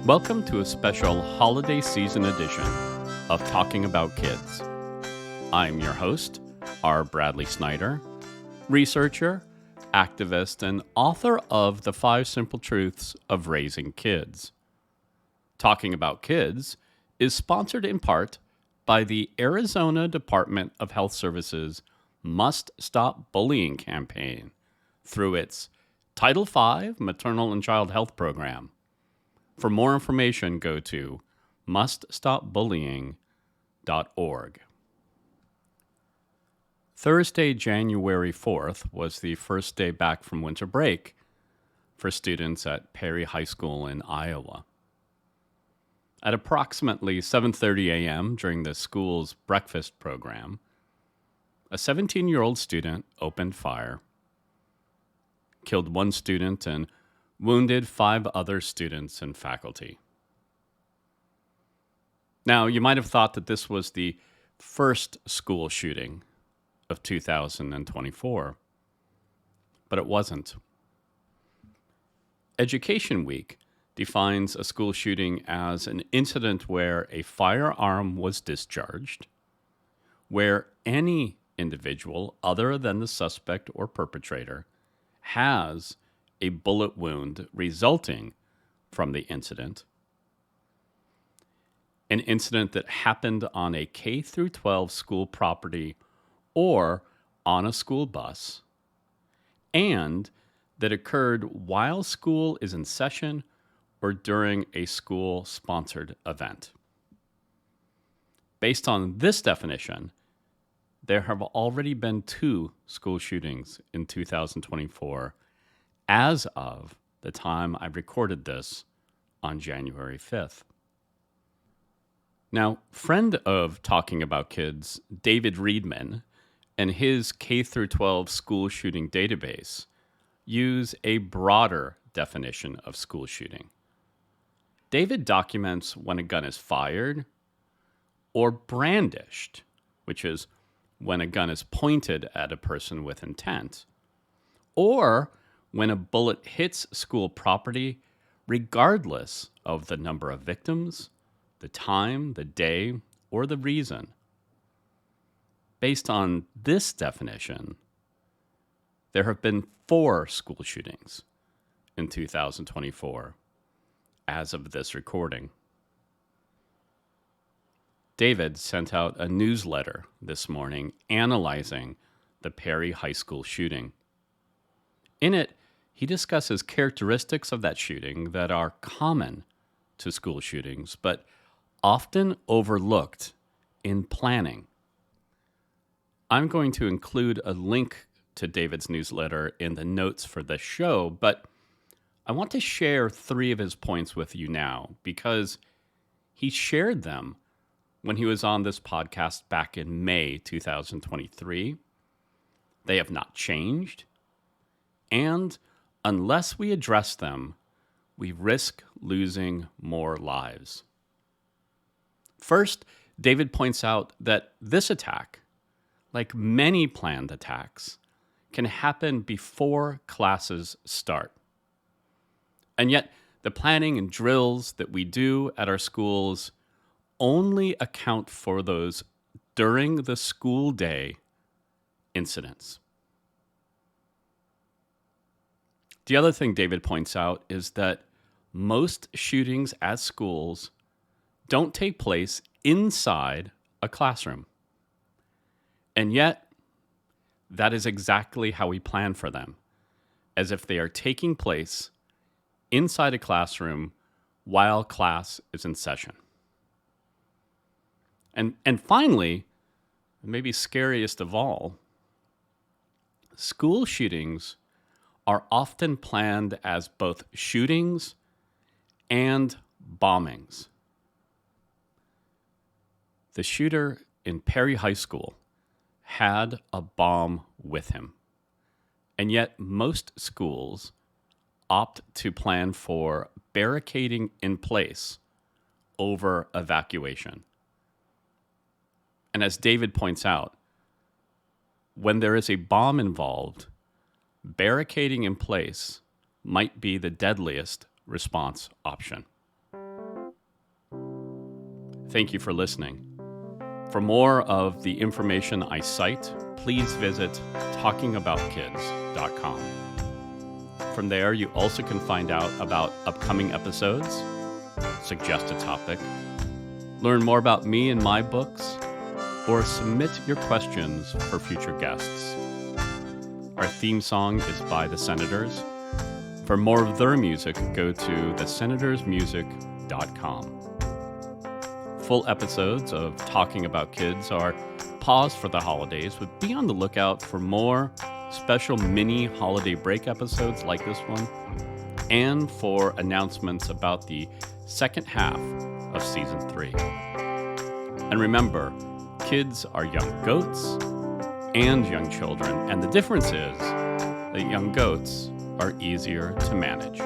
Welcome to a special holiday season edition of Talking About Kids. I'm your host, R. Bradley Snyder, researcher, activist, and author of The 5 Simple Truths of Raising Kids. Talking About Kids is sponsored in part by the Arizona Department of Health Services Must Stop Bullying campaign through its Title V Maternal and Child Health Program. For more information, go to muststopbullying.org. Thursday, January 4th was the first day back from winter break for students at Perry High School in Iowa. At approximately 7:30 a.m. during the school's breakfast program, a 17-year-old student opened fire, killed one student, and wounded 5 other students and faculty. Now, you might have thought that this was the first school shooting of 2024, but it wasn't. Education Week defines a school shooting as an incident where a firearm was discharged, where any individual other than the suspect or perpetrator has a bullet wound resulting from the incident, an incident that happened on a K-12 school property or on a school bus, and that occurred while school is in session or during a school-sponsored event. Based on this definition, there have already been 2 school shootings in 2024 as of the time I recorded this on January 5th. Now, friend of Talking About Kids, David Reidman, and his K-12 school shooting database use a broader definition of school shooting. David documents when a gun is fired or brandished, which is when a gun is pointed at a person with intent, or when a bullet hits school property, regardless of the number of victims, the time, the day, or the reason. Based on this definition, there have been 4 school shootings in 2024 as of this recording. David sent out a newsletter this morning analyzing the Perry High School shooting. In it, he discusses characteristics of that shooting that are common to school shootings, but often overlooked in planning. I'm going to include a link to David's newsletter in the notes for this show, but I want to share 3 of his points with you now because he shared them when he was on this podcast back in May 2023. They have not changed, and unless we address them, we risk losing more lives. First, David points out that this attack, like many planned attacks, can happen before classes start. And yet, the planning and drills that we do at our schools only account for those during the school day incidents. The other thing David points out is that most shootings at schools don't take place inside a classroom. And yet, that is exactly how we plan for them, as if they are taking place inside a classroom while class is in session. And finally, maybe scariest of all, school shootings are often planned as both shootings and bombings. The shooter in Perry High School had a bomb with him, and yet most schools opt to plan for barricading in place over evacuation. And as David points out, when there is a bomb involved, barricading in place might be the deadliest response option. Thank you for listening. For more of the information I cite, please visit talkingaboutkids.com. From there, you also can find out about upcoming episodes, suggest a topic, learn more about me and my books, or submit your questions for future guests. Our theme song is by The Senators. For more of their music, go to thesenatorsmusic.com. Full episodes of Talking About Kids are paused for the holidays, but be on the lookout for more special mini holiday break episodes like this one, and for announcements about the second half of Season 3. And remember, kids are young goats and young children, and the difference is that young goats are easier to manage.